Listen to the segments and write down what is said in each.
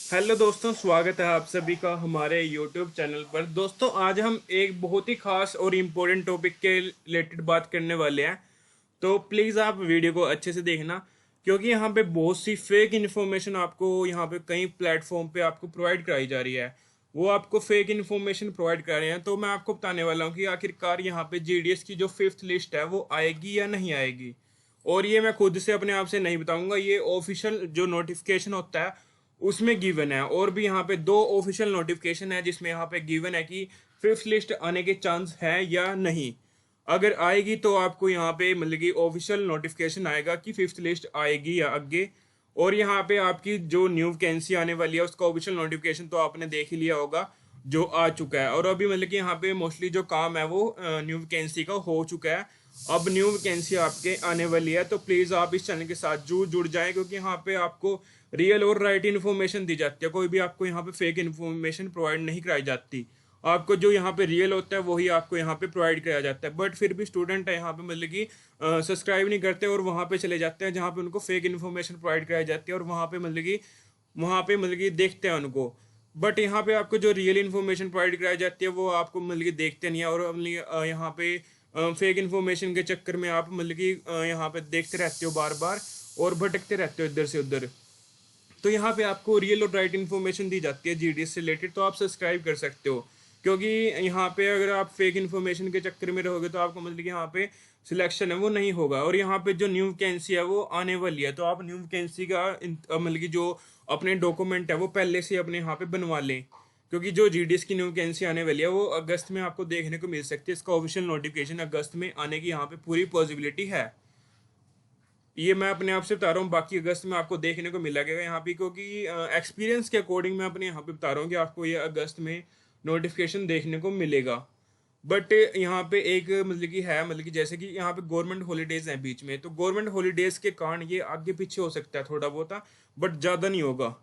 Hello दोस्तों, स्वागत है आप सभी का हमारे यूट्यूब चैनल पर। दोस्तों, आज हम एक बहुत ही खास और इम्पोर्टेंट टॉपिक के रिलेटेड बात करने वाले हैं। तो प्लीज़ आप वीडियो को अच्छे से देखना, क्योंकि यहाँ पे बहुत सी फेक इन्फॉर्मेशन आपको यहाँ पे कई प्लेटफॉर्म पे आपको प्रोवाइड कराई जा रही है। वो आपको फेक इन्फॉर्मेशन प्रोवाइड कर रहे हैं। तो मैं आपको बताने वाला हूँ कि आखिरकार यहाँ पे जीडीएस की जो फिफ्थ लिस्ट है वो आएगी या नहीं आएगी। और ये मैं खुद से अपने आप से नहीं बताऊंगा, ये ऑफिशियल जो नोटिफिकेशन होता है उसमें गिवन है। और भी यहाँ पे दो ऑफिशियल नोटिफिकेशन है जिसमें यहाँ पे गिवन है कि फिफ्थ लिस्ट आने के चांस है या नहीं। अगर आएगी तो आपको यहाँ पे मतलब कि ऑफिशियल नोटिफिकेशन आएगा कि फिफ्थ लिस्ट आएगी या आगे। और यहाँ पे आपकी जो न्यू वैकेंसी आने वाली है उसका ऑफिशियल नोटिफिकेशन तो आपने देख ही लिया होगा, जो आ चुका है। और अभी मतलब कि यहाँ पे मोस्टली जो काम है वो न्यू वैकेंसी का हो चुका है। अब न्यू वैकेंसी आपके आने वाली है, तो प्लीज़ आप इस चैनल के साथ जुड़ जाएं, क्योंकि यहाँ पे आपको रियल और राइट इन्फॉर्मेशन दी जाती है। कोई भी आपको यहाँ पे फेक इन्फॉर्मेशन प्रोवाइड नहीं कराई जाती। आपको जो यहाँ पे रियल होता है वही आपको यहाँ पे प्रोवाइड कराया जाता है। बट फिर भी स्टूडेंट है यहाँ पे मतलब कि सब्सक्राइब नहीं करते और वहाँ पे चले जाते हैं जहाँ पे उनको फेक इन्फॉर्मेशन प्रोवाइड कराई जाती है, और वहाँ पे मतलब कि देखते हैं उनको। बट यहाँ पे आपको जो रियल इन्फॉर्मेशन प्रोवाइड कराई जाती है वो आपको मतलब कि देखते नहीं है। और मतलब यहाँ पे फेक इन्फॉर्मेशन के चक्कर में आप मतलब कि यहाँ पे देखते रहते हो बार बार और भटकते रहते हो इधर से उधर। तो यहाँ पे आपको रियल और राइट इन्फॉर्मेशन दी जाती है जीडीएस से रिलेटेड, तो आप सब्सक्राइब कर सकते हो। क्योंकि यहाँ पे अगर आप फेक इन्फॉर्मेशन के चक्कर में रहोगे तो आपको मतलब कि यहाँ पे सिलेक्शन है वो नहीं होगा। और यहाँ पे जो न्यू वैकेंसी है वो आने वाली है, तो आप न्यू वैकेंसी का मतलब कि जो अपने डॉक्यूमेंट है वो पहले से अपने यहाँ पे बनवा लें। क्योंकि जो जीडीएस की न्यू वैकेंसी आने वाली है वो अगस्त में आपको देखने को मिल सकती है। इसका ऑफिशियल नोटिफिकेशन अगस्त में आने की यहाँ पे पूरी पॉसिबिलिटी है। ये मैं अपने आप से बता रहा हूँ, बाकी अगस्त में आपको देखने को मिलेगा यहाँ पे। क्योंकि एक्सपीरियंस के अकॉर्डिंग मैं अपने यहाँ पे बता रहा हूँ कि आपको ये अगस्त में नोटिफिकेशन देखने को मिलेगा। बट यहाँ पे एक मतलब कि है, मतलब कि जैसे कि यहाँ पे गवर्नमेंट हॉलीडेज हैं बीच में, तो गवर्नमेंट हॉलीडेज के कारण ये आगे पीछे हो सकता है थोड़ा बहुत, बट ज़्यादा नहीं होगा।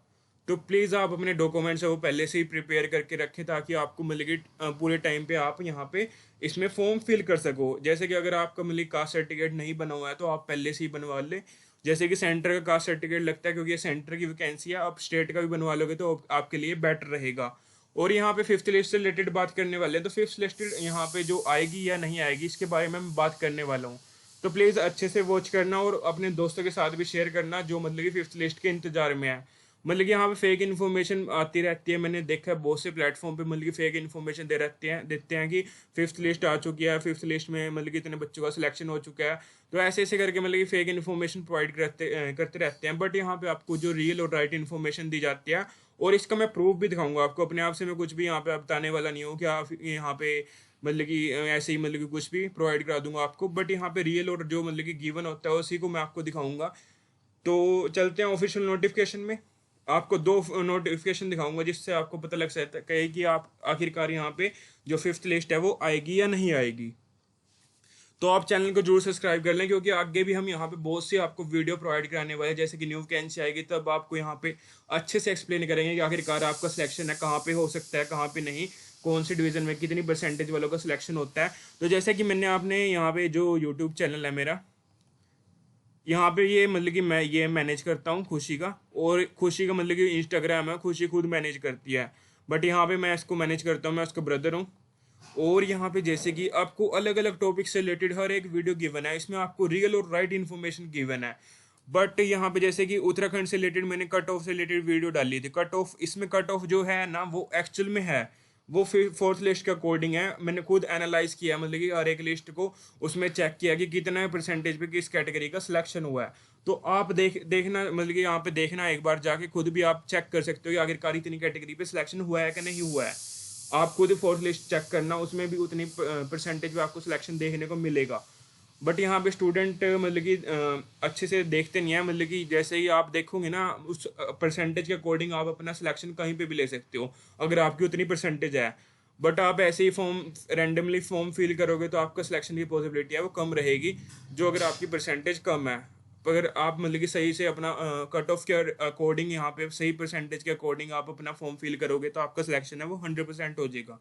तो प्लीज़ आप अपने डॉक्यूमेंट्स है वो पहले से ही प्रिपेयर करके रखें, ताकि आपको मतलब कि पूरे टाइम पे आप यहाँ पे इसमें फॉर्म फिल कर सको। जैसे कि अगर आपका मतलब कास्ट सर्टिफिकेट नहीं बना हुआ है तो आप पहले से ही बनवा ले। जैसे कि सेंटर का कास्ट सर्टिफिकेट लगता है, क्योंकि ये सेंटर की वैकेंसी है, आप स्टेट का भी बनवा लोगे तो आपके लिए बेटर रहेगा। और यहाँ पे फिफ्थ लिस्ट से रिलेटेड बात करने वाले हैं, तो फिफ्थ लिस्ट यहाँ पे जो आएगी या नहीं आएगी इसके बारे में मैं बात करने वाला हूँ। तो प्लीज़ अच्छे से वॉच करना और अपने दोस्तों के साथ भी शेयर करना जो मतलब कि फिफ्थ लिस्ट के इंतजार में है। मतलब कि यहाँ पे फेक इन्फॉर्मेशन आती रहती है, मैंने देखा है बहुत से प्लेटफॉर्म पे मतलब कि फेक इन्फॉर्मेशन देते हैं कि फिफ्थ लिस्ट आ चुकी है, फिफ्थ लिस्ट में मतलब कि इतने बच्चों का सिलेक्शन हो चुका है। तो ऐसे ऐसे करके मतलब कि फेक इन्फॉर्मेशन प्रोवाइड करते रहते हैं। बट यहाँ पे आपको जो रियल और राइट इन्फॉर्मेशन दी जाती है, और इसका मैं प्रूफ भी दिखाऊंगा आपको। अपने आप से मैं कुछ भी यहाँ पे बताने वाला नहीं हूँ कि आप यहाँ पे मतलब कि ऐसे ही मतलब कि कुछ भी प्रोवाइड करा दूंगा आपको। बट यहाँ पे रियल और जो मतलब कि गिवन होता है उसी को मैं आपको दिखाऊंगा। तो चलते हैं ऑफिशियल नोटिफिकेशन में। आपको दो नोटिफिकेशन दिखाऊंगा जिससे आपको पता लग सकता है कि आप आखिरकार यहाँ पे जो फिफ्थ लिस्ट है वो आएगी या नहीं आएगी। तो आप चैनल को जरूर सब्सक्राइब कर लें, क्योंकि आगे भी हम यहाँ पे बहुत सी आपको वीडियो प्रोवाइड कराने वाले हैं। जैसे कि न्यू वैकेंसी आएगी तब आपको यहाँ पे अच्छे से एक्सप्लेन करेंगे कि आखिरकार आपका सिलेक्शन है कहाँ पे हो सकता है, कहाँ पे नहीं, कौन सी डिवीजन में कितनी परसेंटेज वालों का सिलेक्शन होता है। तो जैसे कि मैंने आपने यहाँ पे जो यूट्यूब चैनल है मेरा, यहाँ पे ये मतलब कि मैं ये मैनेज करता हूँ खुशी का। और खुशी का मतलब कि इंस्टाग्राम है, खुशी खुद मैनेज करती है। बट यहाँ पे मैं इसको मैनेज करता हूँ, मैं उसका ब्रदर हूँ। और यहाँ पे जैसे कि आपको अलग अलग टॉपिक से रिलेटेड हर एक वीडियो गिवन है, इसमें आपको रियल और राइट इन्फॉर्मेशन गिवन है। बट यहाँ पे जैसे कि उत्तराखंड से रिलेटेड मैंने कट ऑफ से रिलेटेड वीडियो डाली थी। कट ऑफ, इसमें कट ऑफ जो है ना वो एक्चुअल में है वो फिर फोर्थ लिस्ट के अकॉर्डिंग है। मैंने खुद एनालाइज किया, मतलब कि हर एक लिस्ट को उसमें चेक किया कि कितना परसेंटेज पे किस कैटेगरी का सिलेक्शन हुआ है। तो आप देखना, मतलब कि यहाँ पे देखना एक बार जाके खुद भी आप चेक कर सकते हो कि आखिरकार इतनी कैटेगरी पे सिलेक्शन हुआ है कि नहीं हुआ है। आप खुद फोर्थ लिस्ट चेक करना, उसमें भी उतनी परसेंटेज पे आपको सिलेक्शन देखने को मिलेगा। बट यहाँ पे स्टूडेंट मतलब कि अच्छे से देखते नहीं है। मतलब कि जैसे ही आप देखोगे ना उस परसेंटेज के अकॉर्डिंग आप अपना सिलेक्शन कहीं पे भी ले सकते हो, अगर आपकी उतनी परसेंटेज है। बट आप ऐसे ही फॉर्म रैंडमली फॉर्म फिल करोगे तो आपका सिलेक्शन की पॉसिबिलिटी है वो कम रहेगी, जो अगर आपकी परसेंटेज कम है। अगर आप मतलब कि सही से अपना कट ऑफ के अकॉर्डिंग यहाँ पे सही परसेंटेज के अकॉर्डिंग आप अपना फॉर्म फिल करोगे तो आपका सिलेक्शन है वो 100% हो जाएगा।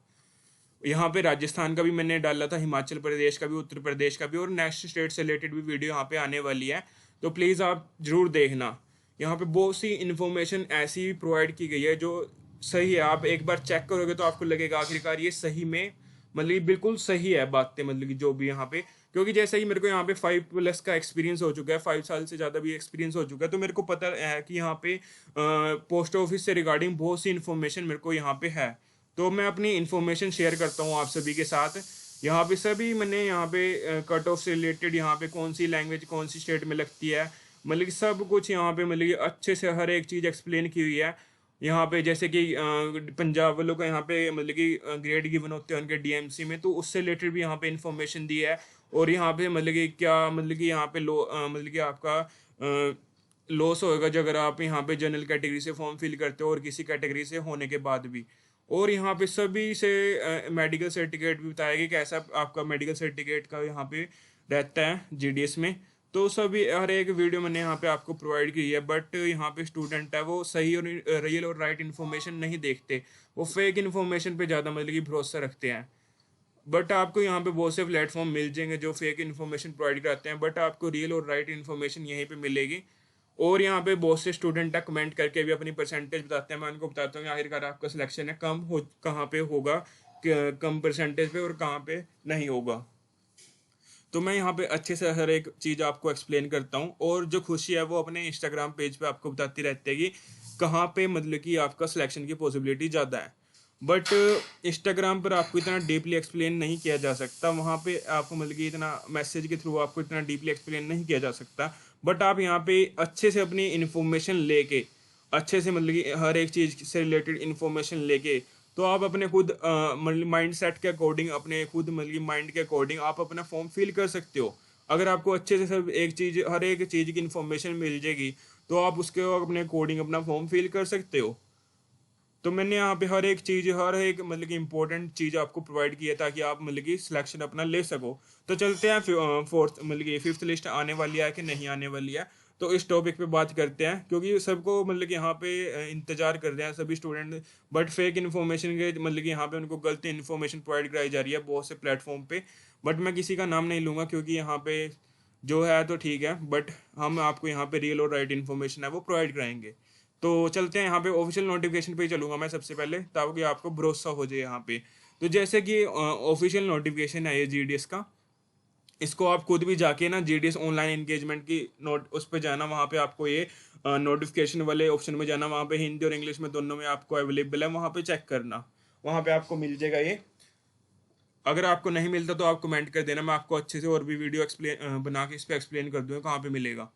यहाँ पे राजस्थान का भी मैंने डाला था, हिमाचल प्रदेश का भी, उत्तर प्रदेश का भी, और नेक्स्ट स्टेट से रिलेटेड भी वीडियो यहाँ पे आने वाली है। तो प्लीज़ आप जरूर देखना। यहाँ पे बहुत सी इन्फॉर्मेशन ऐसी प्रोवाइड की गई है जो सही है। आप एक बार चेक करोगे तो आपको लगेगा आखिरकार ये सही में मतलब कि बिल्कुल सही है बातें, मतलब कि जो भी यहाँ पे, क्योंकि जैसे कि मेरे को यहाँ पे 5+ का एक्सपीरियंस हो चुका है, 5 साल से ज़्यादा भी एक्सपीरियंस हो चुका है, तो मेरे को पता है कि यहाँ पे पोस्ट ऑफिस से रिगार्डिंग बहुत सी इन्फॉर्मेशन मेरे को यहाँ पे है। तो मैं अपनी इन्फॉर्मेशन शेयर करता हूँ आप सभी के साथ। यहाँ पे सभी मैंने यहाँ पे कट ऑफ से रिलेटेड, यहाँ पे कौन सी लैंग्वेज कौन सी स्टेट में लगती है, मतलब कि सब कुछ यहाँ पे मतलब कि अच्छे से हर एक चीज़ एक्सप्लेन की हुई है। यहाँ पे जैसे कि पंजाब वालों का यहाँ पे मतलब कि ग्रेड गिवन होते हैं उनके डीएमसी में, तो उससे रिलेटेड भी यहाँ पे इंफॉर्मेशन दी है। और यहाँ पे मतलब कि क्या मतलब कि यहाँ पे मतलब कि आपका लॉस होएगा जो अगर आप यहाँ पे जनरल कैटेगरी से फॉर्म फिल करते हो और किसी कैटेगरी से होने के बाद भी। और यहाँ पे सभी से मेडिकल सर्टिफिकेट भी बताया गया कि कैसा आपका मेडिकल सर्टिफिकेट का यहाँ पे रहता है जीडीएस में। तो सभी हर एक वीडियो मैंने यहाँ पे आपको प्रोवाइड की है। बट यहाँ पे स्टूडेंट है वो सही और रियल और राइट इन्फॉर्मेशन नहीं देखते, वो फेक इन्फॉर्मेशन पे ज़्यादा मतलब कि भरोसा रखते हैं। बट आपको यहाँ पे बहुत से प्लेटफॉर्म मिल जाएंगे जो फेक इन्फॉर्मेशन प्रोवाइड कराते हैं, बट आपको रियल और राइट इन्फॉर्मेशन यहीं पे मिलेगी। और यहाँ पे बहुत से स्टूडेंट है कमेंट करके भी अपनी परसेंटेज बताते हैं। मैं उनको बताता हूँ कि आखिरकार आपका सिलेक्शन है कम हो कहाँ पे होगा, कम परसेंटेज पे और कहाँ पे नहीं होगा। तो मैं यहाँ पे अच्छे से हर एक चीज़ आपको एक्सप्लेन करता हूँ। और जो खुशी है वो अपने इंस्टाग्राम पेज पे आपको बताती रहती है कि कहाँ पे मतलब कि आपका सिलेक्शन की पॉसिबिलिटी ज़्यादा है। बट इंस्टाग्राम पर आपको इतना डीपली एक्सप्लेन नहीं किया जा सकता, वहाँ पे आपको मतलब कि इतना मैसेज के थ्रू आपको इतना डीपली एक्सप्लेन नहीं किया जा सकता। बट आप यहाँ पे अच्छे से अपनी इन्फॉर्मेशन लेके, अच्छे से मतलब कि हर एक चीज़ से रिलेटेड इन्फॉर्मेशन लेके, तो आप अपने खुद मतलब माइंड सेट के अकॉर्डिंग, अपने खुद मतलब माइंड के अकॉर्डिंग आप अपना फॉर्म फिल कर सकते हो। अगर आपको अच्छे से सब एक चीज़, हर एक चीज़ की इन्फॉर्मेशन मिल जाएगी तो आप उसके अपने अकॉर्डिंग अपना फॉर्म फिल कर सकते हो। तो मैंने यहाँ पे हर एक चीज़, हर एक मतलब कि इंपॉर्टेंट चीज़ आपको प्रोवाइड की है ताकि आप मतलब कि सिलेक्शन अपना ले सको। तो चलते हैं फोर्थ मतलब कि फिफ्थ लिस्ट आने वाली है कि नहीं आने वाली है, तो इस टॉपिक पे बात करते हैं। क्योंकि सबको मतलब कि यहाँ पे इंतजार कर रहे हैं सभी स्टूडेंट, बट फेक इन्फॉर्मेशन के मतलब कि यहाँ पे उनको गलत इन्फॉर्मेशन प्रोवाइड कराई जा रही है बहुत से प्लेटफॉर्म पे। बट मैं किसी का नाम नहीं लूँगा क्योंकि यहाँ पे जो है तो ठीक है, बट हम आपको यहाँ पे रियल और राइट इन्फॉर्मेशन है वो प्रोवाइड कराएंगे। तो चलते हैं यहाँ पे ऑफिशियल नोटिफिकेशन पे ही चलूंगा मैं सबसे पहले ताकि आपको भरोसा हो जाए यहाँ पे। तो जैसे कि ऑफिशियल नोटिफिकेशन है ये जीडीएस का, इसको आप खुद भी जाके ना जीडीएस ऑनलाइन एंगेजमेंट की नोट उस पर जाना, वहाँ पे आपको ये नोटिफिकेशन वाले ऑप्शन में जाना, वहाँ पे हिंदी और इंग्लिश में दोनों में आपको अवेलेबल है, वहाँ पे चेक करना, वहाँ पे आपको मिल जाएगा ये। अगर आपको नहीं मिलता तो आप कमेंट कर देना, मैं आपको अच्छे से और भी वीडियो एक्सप्लेन बना के इस पर एक्सप्लेन कर दूंगा कहाँ पे मिलेगा।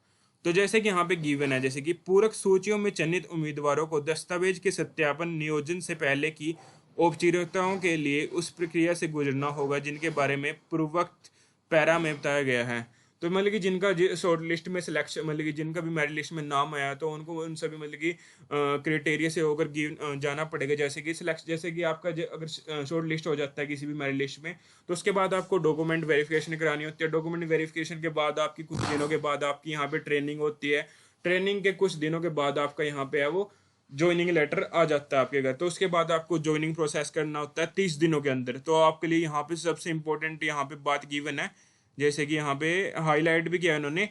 तो जैसे कि यहाँ पे गिवन है, जैसे कि पूरक सूचियों में चयनित उम्मीदवारों को दस्तावेज के सत्यापन नियोजन से पहले की औपचारिकताओं के लिए उस प्रक्रिया से गुजरना होगा जिनके बारे में पूर्वोक्त पैरा में बताया गया है। तो मतलब कि जिनका शॉर्ट लिस्ट में सिलेक्शन, मतलब कि जिनका भी मेरिट लिस्ट में नाम आया तो उनको उन सभी मतलब कि क्राइटेरिया से होकर जाना पड़ेगा। जैसे कि सिलेक्ट, जैसे कि आपका अगर शॉर्ट लिस्ट हो जाता है किसी भी मेरिट लिस्ट में, तो उसके बाद आपको डॉक्यूमेंट वेरिफिकेशन करानी होती है। डॉक्यूमेंट वेरिफिकेशन के बाद आपकी कुछ दिनों के बाद आपकी यहाँ पे ट्रेनिंग होती है। ट्रेनिंग के कुछ दिनों के बाद आपका यहाँ पे है वो ज्वाइनिंग लेटर आ जाता है आपके घर। तो उसके बाद आपको ज्वाइनिंग प्रोसेस करना होता है 30 दिनों के अंदर। तो आपके लिए यहाँ पे सबसे इम्पोर्टेंट यहाँ पे बात गिवन है, जैसे कि यहाँ पे हाईलाइट भी किया है उन्होंने,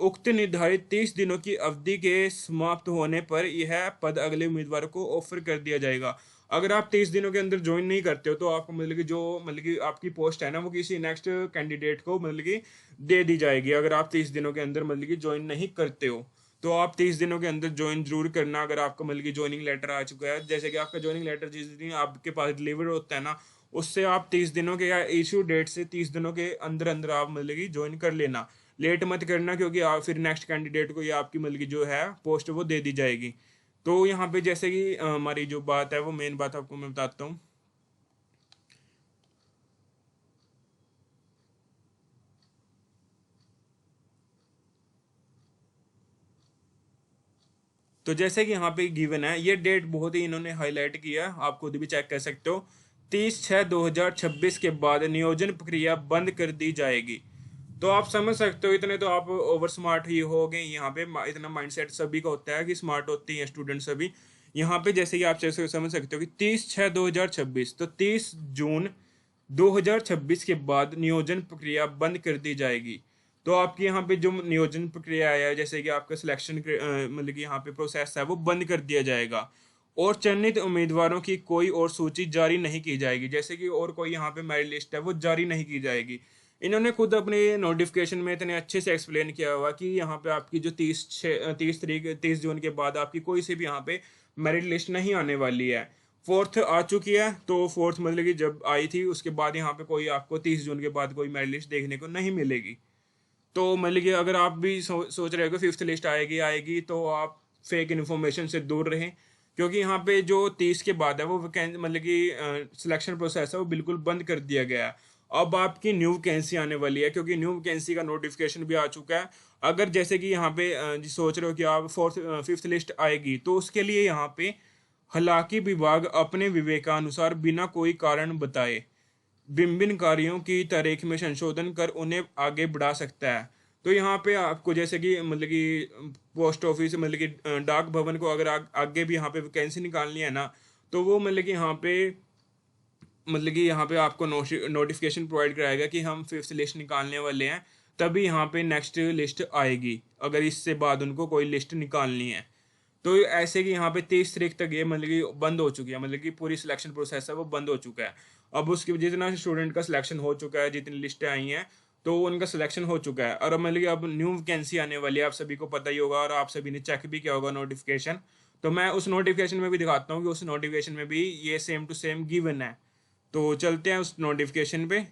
उक्त निर्धारित 30 दिनों की अवधि के समाप्त होने पर यह पद अगले उम्मीदवार को ऑफर कर दिया जाएगा। अगर आप 30 दिनों के अंदर ज्वाइन नहीं करते हो तो आपको मतलब कि जो मतलब कि आपकी पोस्ट है ना वो किसी नेक्स्ट कैंडिडेट को मतलब कि दे दी जाएगी। अगर आप 30 दिनों के अंदर मतलब कि ज्वाइन नहीं करते हो तो आप 30 दिनों के अंदर ज्वाइन जरूर करना। अगर आपका मतलब कि ज्वाइनिंग लेटर आ चुका है, जैसे कि आपका ज्वाइनिंग लेटर जिस दिन आपके पास डिलीवर होता है ना, उससे आप 30 दिनों के या इशू डेट से 30 दिनों के अंदर अंदर आप मतलब कि ज्वाइन कर लेना। लेट मत करना क्योंकि आप फिर नेक्स्ट कैंडिडेट को या आपकी मतलब की जो है पोस्ट वो दे दी जाएगी। तो यहाँ पे जैसे कि हमारी जो बात है वो मेन बात आपको मैं बताता हूँ। तो जैसे कि यहाँ पे गिवन है, ये डेट बहुत ही इन्होंने हाईलाइट किया है, आप खुद भी चेक कर सकते हो। 30/6/2026 के बाद नियोजन प्रक्रिया बंद कर दी जाएगी। तो आप समझ सकते हो, इतने तो आप ओवर स्मार्ट ही हो गए यहाँ पे। इतना माइंडसेट सभी का होता है कि स्मार्ट होते हैं स्टूडेंट सभी। यहाँ पे जैसे कि आप जैसे समझ सकते हो कि 30/6/2026, तो 30 जून 2026 के बाद नियोजन प्रक्रिया बंद कर दी जाएगी। तो आपकी यहाँ पे जो नियोजन प्रक्रिया है, जैसे कि आपका सिलेक्शन मतलब कि यहाँ पे प्रोसेस है, वो बंद कर दिया जाएगा और चयनित उम्मीदवारों की कोई और सूची जारी नहीं की जाएगी। जैसे कि और कोई यहाँ पे मेरिट लिस्ट है वो जारी नहीं की जाएगी। इन्होंने खुद अपने नोटिफिकेशन में इतने अच्छे से एक्सप्लेन किया हुआ कि यहाँ पे आपकी जो 30 जून के बाद आपकी कोई सी भी यहाँ पे मेरिट लिस्ट नहीं आने वाली है। फोर्थ आ चुकी है, तो फोर्थ मतलब कि जब आई थी उसके बाद यहाँ पे कोई आपको 30 जून के बाद कोई मेरिट लिस्ट देखने को नहीं मिलेगी। तो मतलब कि अगर आप भी सोच रहे हो कि फिफ्थ लिस्ट आएगी आएगी, तो आप फेक इन्फॉर्मेशन से दूर रहें, क्योंकि यहाँ पे जो 30 के बाद है वो मतलब कि सिलेक्शन प्रोसेस है वो बिल्कुल बंद कर दिया गया है। अब आपकी न्यू वैकेंसी आने वाली है, क्योंकि न्यू वैकेंसी का नोटिफिकेशन भी आ चुका है। अगर जैसे कि यहाँ पे सोच रहे हो कि आप फिफ्थ लिस्ट आएगी, तो उसके लिए यहाँ पे हालांकि विभाग अपने विवेकानुसार बिना कोई कारण बताए विभिन्न कार्यों की तारीख में संशोधन कर उन्हें आगे बढ़ा सकता है। तो यहाँ पे आपको जैसे कि मतलब कि पोस्ट ऑफिस मतलब कि डाक भवन को अगर आगे भी यहाँ पे वैकेंसी निकालनी है ना, तो वो मतलब कि यहाँ पे मतलब कि यहाँ पे आपको नोटिफिकेशन प्रोवाइड कराएगा कि हम फिफ्थ लिस्ट निकालने वाले हैं, तभी यहाँ पे नेक्स्ट लिस्ट आएगी अगर इससे बाद उनको कोई लिस्ट निकालनी है। तो ऐसे कि यहाँ पे 30 तारीख तक ये मतलब कि बंद हो चुकी है, मतलब कि पूरी सिलेक्शन प्रोसेस है वो बंद हो चुका है। अब उसकी जितना स्टूडेंट का सिलेक्शन हो चुका है, जितनी लिस्टें आई हैं, तो उनका सिलेक्शन हो चुका है। और अब मतलब कि अब न्यू वैकेंसी आने वाली है, आप सभी को पता ही होगा और आप सभी ने चेक भी किया होगा नोटिफिकेशन। तो मैं उस नोटिफिकेशन में भी दिखाता हूँ कि उस नोटिफिकेशन में भी ये सेम टू सेम गिवन है। तो चलते हैं उस नोटिफिकेशन पे।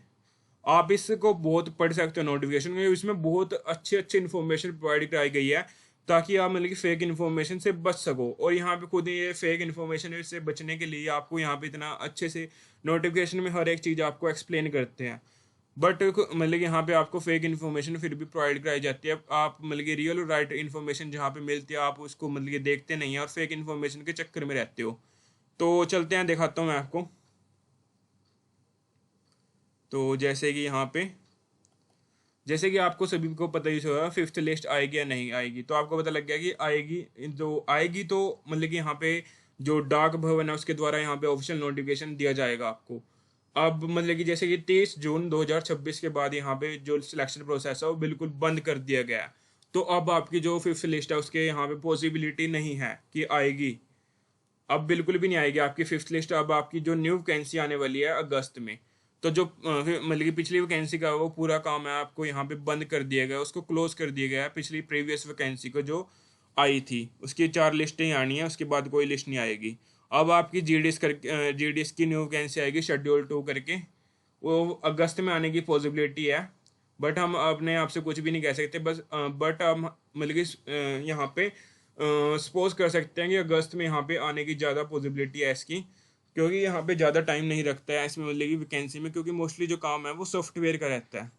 आप इसको बहुत पढ़ सकते हो नोटिफिकेशन में, इसमें बहुत अच्छी अच्छी इन्फॉर्मेशन प्रोवाइड कराई गई है, ताकि आप मतलब कि फेक इन्फॉर्मेशन से बच सको। और यहाँ पे खुद ये फेक इन्फॉर्मेशन से बचने के लिए आपको यहाँ पे इतना अच्छे से नोटिफिकेशन में हर एक चीज़ आपको एक्सप्लेन करते हैं। बट मतलब कि यहाँ पे आपको फेक इन्फॉर्मेशन फिर भी प्रोवाइड कराई जाती है। आप मतलब कि रियल और राइट इन्फॉर्मेशन जहाँ पे मिलती है आप उसको मतलब कि देखते नहीं है और फेक इन्फॉर्मेशन के चक्कर में रहते हो। तो चलते हैं, दिखाता हूँ मैं आपको। तो जैसे कि आपको सभी को पता ही होगा फिफ्थ लिस्ट आएगी या नहीं आएगी, तो आपको पता लग गया कि आएगी। जो आएगी तो मतलब कि यहाँ पे जो डाक भवन है उसके द्वारा यहाँ पे ऑफिशियल नोटिफिकेशन दिया जाएगा आपको। अब मतलब कि जैसे कि 30 जून 2026 के बाद यहाँ पे जो सिलेक्शन प्रोसेस है वो बिल्कुल बंद कर दिया गया है। तो अब आपकी जो फिफ्थ लिस्ट है उसके यहाँ पे पॉसिबिलिटी नहीं है कि आएगी। अब बिल्कुल भी नहीं आएगी आपकी फिफ्थ लिस्ट। अब आपकी जो न्यू वैकेंसी आने वाली है अगस्त में, तो जो मतलब कि पिछली वैकेंसी का वो पूरा काम है आपको यहाँ पे बंद कर दिया गया, उसको क्लोज कर दिया गया है। पिछली प्रीवियस वैकेंसी को जो आई थी उसकी 4 लिस्टें ही आनी है, उसके बाद कोई लिस्ट नहीं आएगी। अब आपकी जीडीएस की न्यू वैकेंसी आएगी शेड्यूल 2 करके, वो अगस्त में आने की पॉसिबिलिटी है। बट हम अपने आप से कुछ भी नहीं कह सकते, बस बट हम मतलब कि यहाँ पे सपोज कर सकते हैं कि अगस्त में यहाँ पे आने की ज़्यादा पॉसिबिलिटी है इसकी, क्योंकि यहाँ पे ज़्यादा टाइम नहीं रखता है इसमें मतलब कि वैकेंसी में, क्योंकि मोस्टली जो काम है वो सॉफ्टवेयर का रहता है।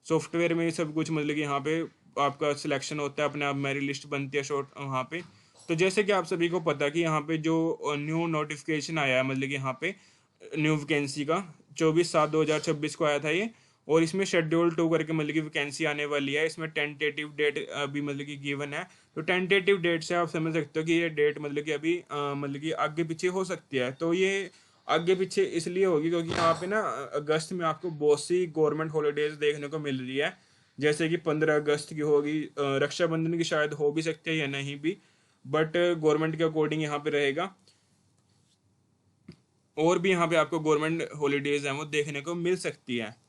सॉफ्टवेयर में सब कुछ मतलब कि यहाँ पे आपका सिलेक्शन होता है, अपने आप मेरिट लिस्ट बनती है शॉर्ट वहाँ पे। तो जैसे कि आप सभी को पता कि यहाँ पे जो न्यू नोटिफिकेशन आया है मतलब कि यहाँ पे न्यू वैकेंसी का 24/7/2026 को आया था ये। और इसमें शेड्यूल 2 करके मतलब कि वैकेंसी आने वाली है। इसमें टेंटेटिव डेट अभी मतलब कि गिवन है। तो टेंटेटिव डेट से आप समझ सकते हो कि ये डेट मतलब कि अभी मतलब कि आगे पीछे हो सकती है। तो ये आगे पीछे इसलिए होगी क्योंकि यहाँ पे ना अगस्त में आपको बहुत सी गवर्नमेंट हॉलीडेज देखने को मिल रही है। जैसे कि 15 अगस्त की होगी, रक्षाबंधन की शायद हो भी सकती है या नहीं भी, बट गवर्नमेंट के अकॉर्डिंग यहाँ पे रहेगा। और भी यहाँ पे आपको गवर्नमेंट हॉलीडेज हैं वो देखने को मिल सकती है।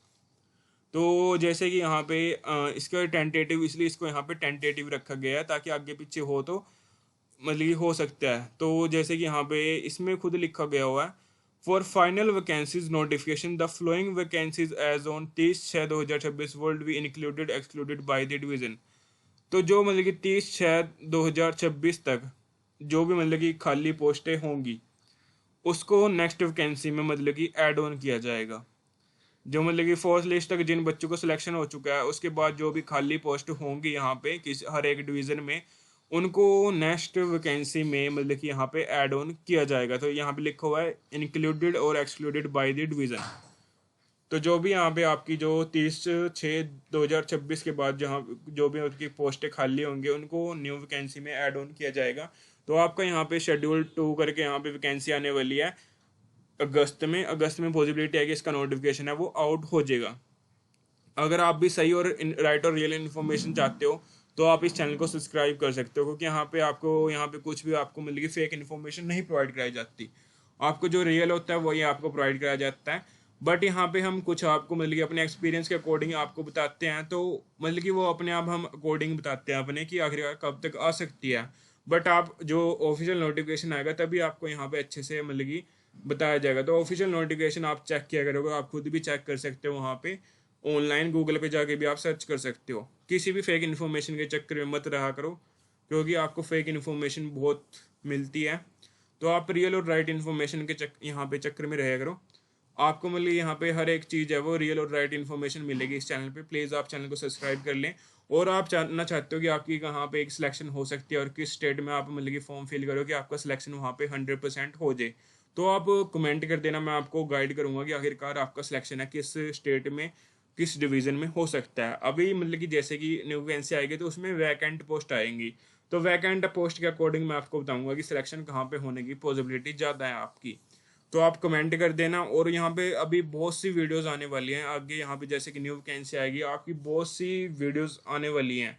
तो जैसे कि यहाँ पे इसका टेंटेटिव, इसलिए इसको यहाँ पे टेंटेटिव रखा गया है ताकि आगे पीछे हो तो मतलब कि हो सकता है। तो जैसे कि यहाँ पे इसमें खुद लिखा गया हुआ है, for final vacancies notification the following vacancies as on 30/6/2026 would be included excluded by the division. तो जो मतलब कि 30/6/2026 तक जो भी मतलब कि खाली पोस्टें होंगी उसको नेक्स्ट वैकेंसी में मतलब कि ऐड ऑन किया जाएगा। जो मतलब कि फोर्थ लिस्ट तक जिन बच्चों को सिलेक्शन हो चुका है उसके बाद जो भी खाली पोस्ट होंगी यहाँ पे किस हर एक डिवीज़न में, उनको नेक्स्ट वैकेंसी में मतलब कि यहाँ पे ऐड ऑन किया जाएगा। तो यहाँ पे लिखा हुआ है इंक्लूडेड और एक्सक्लूडेड बाय द डिवीज़न। तो जो भी यहाँ पे आपकी जो 30/6/2026 के बाद जहाँ जो भी उनकी पोस्टें खाली होंगी उनको न्यू वैकेंसी में ऐड ऑन किया जाएगा। तो आपका यहाँ पे शेड्यूल 2 करके यहाँ पे वैकेंसी आने वाली है अगस्त में। पॉसिबिलिटी है कि इसका नोटिफिकेशन है वो आउट हो जाएगा। अगर आप भी सही और राइट और रियल इन्फॉर्मेशन चाहते हो तो आप इस चैनल को सब्सक्राइब कर सकते हो, क्योंकि यहाँ पे कुछ भी आपको मतलब कि फेक इन्फॉर्मेशन नहीं प्रोवाइड कराई जाती। आपको जो रियल होता है वही आपको प्रोवाइड कराया जाता है। बट यहाँ पे हम कुछ आपको मतलब कि अपने एक्सपीरियंस के अकॉर्डिंग आपको बताते हैं, तो मतलब कि वो अपने आप हम अकॉर्डिंग बताते हैं अपने कि आखिरकार कब तक आ सकती है। बट आप जो ऑफिशियल नोटिफिकेशन आएगा तभी आपको यहाँ पे अच्छे से मतलब कि बताया जाएगा। तो ऑफिशियल नोटिफिकेशन आप चेक किया करोगे, आप खुद भी चेक कर सकते हो वहाँ पे, ऑनलाइन गूगल पे जाके भी आप सर्च कर सकते हो। किसी भी फेक इन्फॉर्मेशन के चक्कर में मत रहा करो, क्योंकि आपको फेक इन्फॉर्मेशन बहुत मिलती है। तो आप रियल और राइट इन्फॉर्मेशन के यहाँ पे चक्कर में रहा करो। आपको मतलब यहाँ पे हर एक चीज़ है वो रियल और राइट इन्फॉर्मेशन मिलेगी इस चैनल पे। प्लीज़ आप चैनल को सब्सक्राइब कर लें। और आप जानना चाहते हो कि आपकी कहाँ पे एक सिलेक्शन हो सकती है और किस स्टेट में आप मतलब कि फॉर्म फिल करो कि आपका सिलेक्शन वहाँ पे 100% हो जाए, तो आप कमेंट कर देना। मैं आपको गाइड करूँगा कि आखिरकार आपका सिलेक्शन है किस स्टेट में, किस डिवीज़न में हो सकता है। अभी मतलब कि जैसे कि न्यू वैकेंसी आएगी तो उसमें वैकेंट पोस्ट आएंगी, तो वैकेंट पोस्ट के अकॉर्डिंग मैं आपको बताऊंगा कि सिलेक्शन कहाँ पे होने की पॉसिबिलिटी ज़्यादा है आपकी। तो आप कमेंट कर देना। और यहाँ पे अभी बहुत सी वीडियोस आने वाली हैं आगे, यहाँ पे जैसे कि न्यू वैकेंसी आएगी, आपकी बहुत सी वीडियोस आने वाली हैं।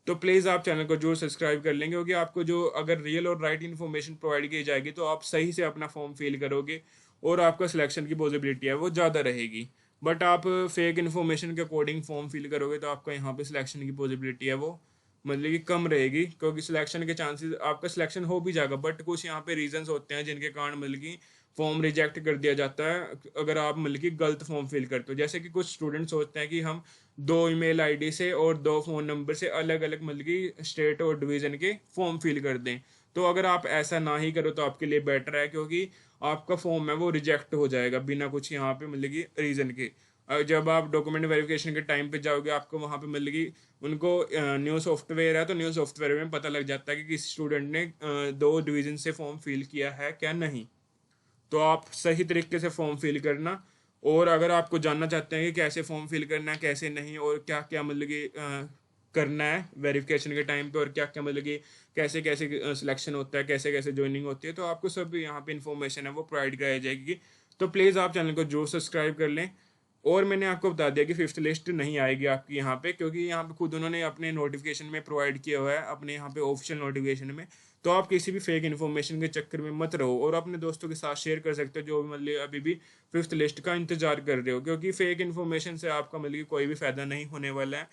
तो प्लीज़ आप चैनल को जरूर सब्सक्राइब कर लेंगे, क्योंकि आपको जो अगर रियल और राइट इन्फॉर्मेशन प्रोवाइड की जाएगी तो आप सही से अपना फॉर्म फिल करोगे और आपका सिलेक्शन की पॉसिबिलिटी है वो ज़्यादा रहेगी। बट आप फेक इन्फॉर्मेशन के अकॉर्डिंग फॉर्म फिल करोगे तो आपका यहाँ पे सिलेक्शन की पॉसिबिलिटी है वो मतलब कि कम रहेगी, क्योंकि सिलेक्शन के चांसेस आपका सिलेक्शन हो भी जाएगा बट कुछ यहाँ पे रीजंस होते हैं जिनके कारण मतलब कि फॉर्म रिजेक्ट कर दिया जाता है अगर आप मतलब कि गलत फॉर्म फिल करते हो। जैसे कि कुछ स्टूडेंट्स होते हैं कि हम 2 ईमेल आईडी से और 2 फ़ोन नंबर से अलग अलग मतलब कि स्टेट और डिवीज़न के फॉर्म फिल कर दें। तो अगर आप ऐसा ना ही करो तो आपके लिए बेटर है, क्योंकि आपका फॉर्म है वो रिजेक्ट हो जाएगा बिना कुछ यहाँ पे मतलब कि रीज़न के। जब आप डॉक्यूमेंट वेरिफिकेशन के टाइम पे जाओगे आपको वहाँ पे मतलब कि उनको न्यू सॉफ्टवेयर है तो न्यू सॉफ्टवेयर में पता लग जाता है कि किसी स्टूडेंट ने 2 डिवीज़न से फॉर्म फिल किया है क्या नहीं। तो आप सही तरीके से फॉर्म फिल करना। और अगर आपको जानना चाहते हैं कि कैसे फॉर्म फिल करना है कैसे नहीं और क्या क्या मतलब कि करना है वेरिफिकेशन के टाइम पे और क्या क्या मतलब कि कैसे कैसे सिलेक्शन होता है, कैसे कैसे ज्वाइनिंग होती है, तो आपको सब यहाँ पे इंफॉर्मेशन है वो प्रोवाइड कराई जाएगी। तो प्लीज़ आप चैनल को जरूर सब्सक्राइब कर लें। और मैंने आपको बता दिया कि फिफ्थ लिस्ट नहीं आएगी आपकी यहाँ पे, क्योंकि यहाँ पे खुद उन्होंने अपने नोटिफिकेशन में प्रोवाइड किया हुआ है अपने यहाँ पे ऑफिशियल नोटिफिकेशन में। तो आप किसी भी फेक इन्फॉर्मेशन के चक्कर में मत रहो और अपने दोस्तों के साथ शेयर कर सकते हो जो मतलब अभी भी फिफ्थ लिस्ट का इंतजार कर रहे हो, क्योंकि फेक इन्फॉर्मेशन से आपका मतलब कि कोई भी फायदा नहीं होने वाला है।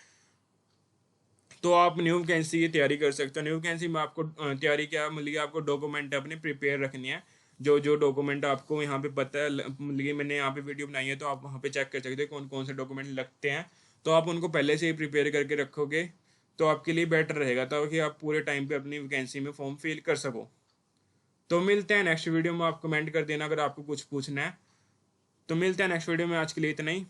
तो आप न्यू वैकेंसी की तैयारी कर सकते हो। न्यू वैकेंसी में आपको तैयारी क्या मतलब कि आपको डॉक्यूमेंट अपने प्रिपेयर रखनी है। जो जो डॉक्यूमेंट आपको यहाँ पे पता है मतलब कि मैंने यहाँ पे वीडियो बनाई है तो आप वहाँ पे चेक कर सकते हो कौन कौन से डॉक्यूमेंट लगते हैं। तो आप उनको पहले से ही प्रिपेयर करके रखोगे तो आपके लिए बेटर रहेगा, ताकि आप पूरे टाइम पे अपनी वैकेंसी में फॉर्म फिल कर सको। तो मिलते हैं नेक्स्ट वीडियो में। आप कमेंट कर देना अगर आपको कुछ पूछना है। तो मिलते हैं नेक्स्ट वीडियो में, आज के लिए इतना ही।